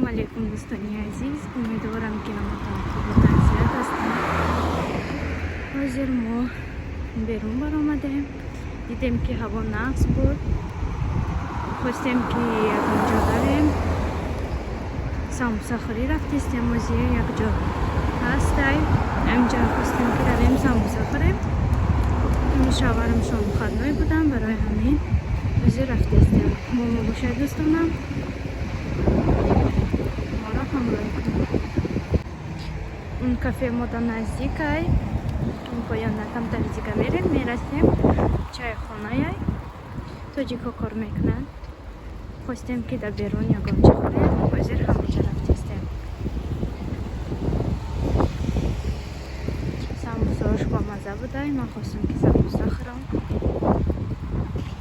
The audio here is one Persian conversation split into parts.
علیکم دوستان عزیز، امیدوارم که همتون خوب و تندرست هستین. حاضر ما بیرون برآمدیم، دیدیم که هوا نقص بود، خواستیم که یک جا بریم ساموسا خوری رفتیم. موزیه یک جا هستیم، اینجا خواستیم که رویم ساموسا خوریم. این شوهرم شام خدمه بودم، برای همین موزیه رفتیم. مومو باشه دوستانم، اون کافه ما در نزدیک های اون پایان کم تنزیک میرسیم چای خانه تاجیکا کار میکنن. خواستیم که در بیرون یا گمچه خوریم، حاضر همونجا رفتیم. سموساش با مزه بوده، من خواستم که سموسا خورم.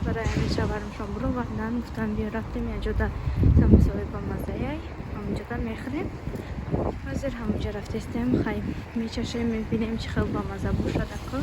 برای همین شوهرم شام برو وردن گفتم بیا رفتیم یه جا در سموسای با مزه همونجا در میخوریم. حاضر همونجا رفتیم، خیلی میچشیم میبینیم چه خیلی با مزه بوشه دکا.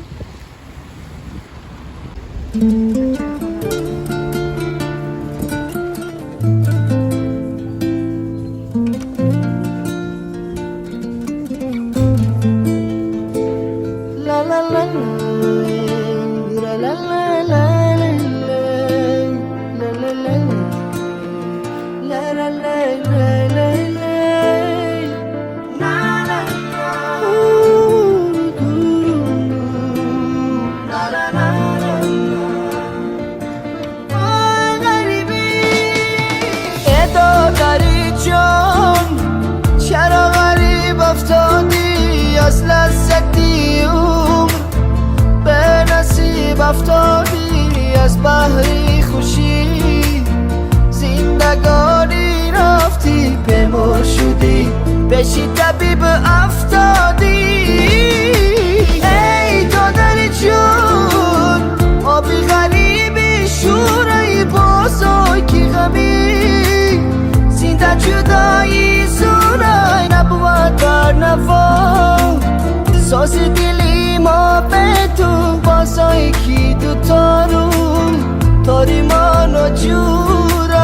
از لذتی عمر به نصیب افتادی، از بحری خوشی زندگانی رفتی، بمر شدی بشی طبیب افتادی. ای دادر جون آبی غریبی شورای بازای کی غمی، زنده جدایی زورای نبود بر نوا، ساز دلی ما به تو بازای کی دوتا رو تاری ما نجورای،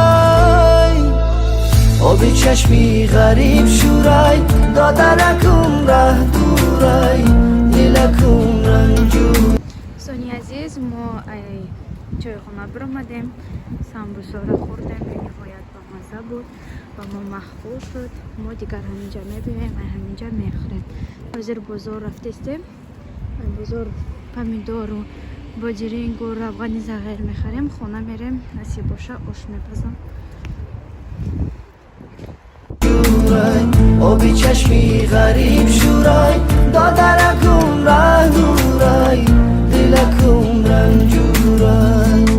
آبی چشمی غریب شورای دادرکم ره دورای دلکم رنجور. سونی عزیز ما چای خونه برآمدیم، سمبوسا را خوردیم، نهایت با مزه بود و ما مخبول شد. ما دیگر همینجا میبینیم و همینجا میخوریم. حاضر بازار رفتیم، بازار پمیدور و باجرینگ و روغن زغیر میخریم، خونه میریم نصیب باشه آش میپزم. آبی چشمی غریب شورای دادرکم ره دورای دلکم رنجورای.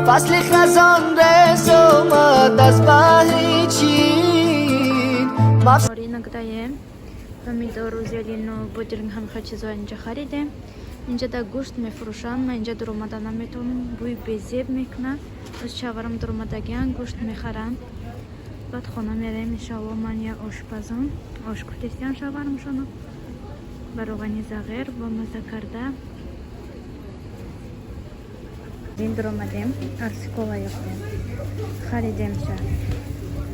فصل خزان رز اومد از بحری چین. آری نگدایم پمیدور و زیلین و بودرنگ هم چیزا اینجا خریدیم. اینجا در گوشت میفروشن، من اینجا در اومدن نمیتونم، بوی بیزیب میکنه. از شوهرم در اومدگیان گوشت میخرن، بعد خونه میریم. شوا من یا آشپزم آش کردیم شوهرم شونو با روغن زغیر با مزه کرده. این در اومدیم ارسیکولا یافتیم، خریدیم چه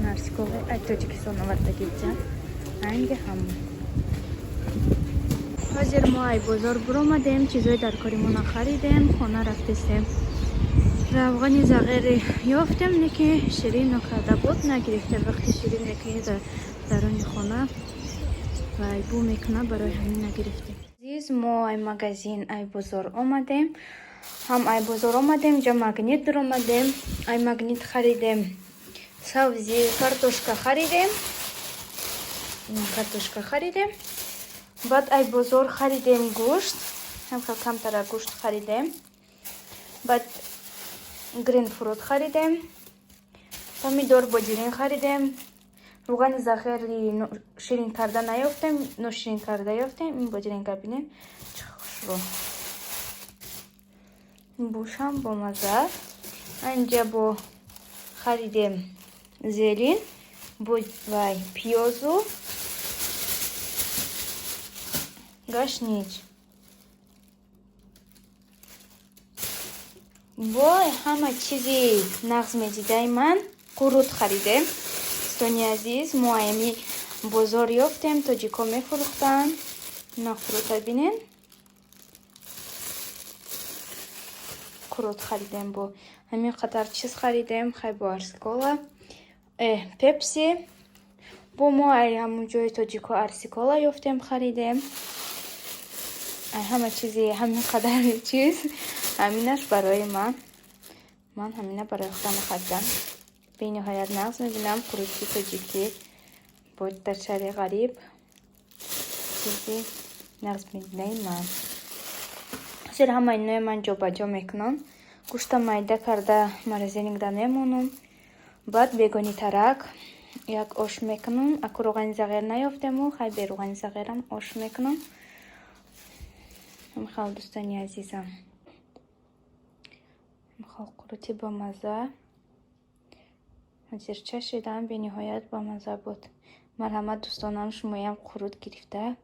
ارسیکولا ای توجیکستان آوردگی چه هنگ همون. حاضر ما ای بازار برآمدیم، چیزای در کاریمون خریدیم، خونه رفتیم. روغن زغیر یافتیم، نکه شیرین نکرده بود نگرفتیم. وقتی شیرین نکه درون خونه و ای بو میکنه، برای همین نگرفتیم. عزیز ما ای مغازین ای بازار آمدیم، هم ای بازار آمدیم جا مگنیت در آمدیم. ای مگنیت خریدیم، سبزی کارتوشکا خریدیم، کارتوشکا خریدیم. بعد ای بازار خریدیم گوشت، هم خیلی کم تر گوشت خریدیم. بعد گرین فروت خریدیم، پمیدور باجرین خریدیم، روغن زغری شیرین کرده نیافتیم، نوشیرین کرده یافتیم. این بادرنگ ببینین چه خوش رو بوشم با مزه. اینجا با خریدیم زیرین و پیازو گشنیج با همه چیزی نقض میدیده من قروت خریدیم. دوستانی عزیز ما همی بازار یافتیم تاجیکا میفروختن. اینا قروت بینین قروت خریدیم. با همین قدر چیز خریدیم. خیلی با ارسیکولا پپسی با ما همون جای تاجیکا ارسیکولا یافتیم خریدیم. همه چیزی همین قدر چیز همینش برای من همینه برای خودم خریدم. به نهایت نقص میبینم قروتی تاجیکی با درچری غریب چیزی نقص میبینه. من سر همه اینوی من جا بجا میکنم. گوشتا مایده کرده مرزینگ ده میمونم. بعد بیگانی ترک یک آش میکنم. اکو روغن زغیر نیافتم و خیلی به روغن زغیرم آش میکنم. میخوام دوستانی عزیزم میخوام قروتی با مزه زیر چشیدم. به نهایت با مزه بود. مرحمت دوستانم شمایم قروت گرفته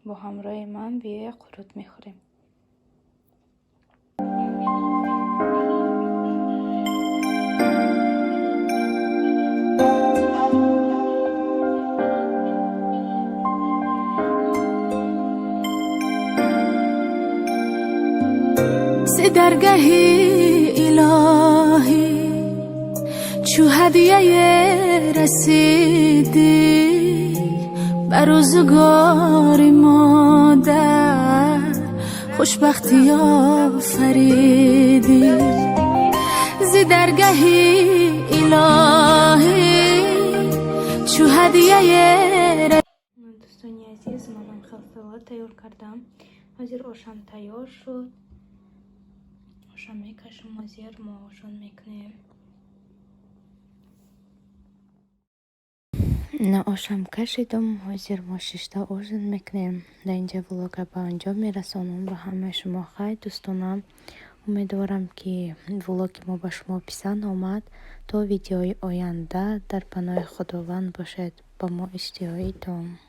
با همراه من بیه قروت میخوریم. درگاهی الهی چو هدیه رسیدی بر روزگار مادر خوشبختی آفریدی. ز درگاهی الهی چو هدیه دوستانی عزیز منم خلطه تیار کردم. حاضر آشم تیار شد. آشم میکشم و زیر ما آشان میکنیم. نه آشم کشیدم حاضر ما ششتا آشان میکنیم. در اینجا ولاگ به انجام میرسانم. با همه شما خیلی دوستانم. امیدوارم که ولاگ ما به شما پسند آمد. تا ویدیوی آینده در پناه خداوند باشد. با ما اشتیاقی دارم.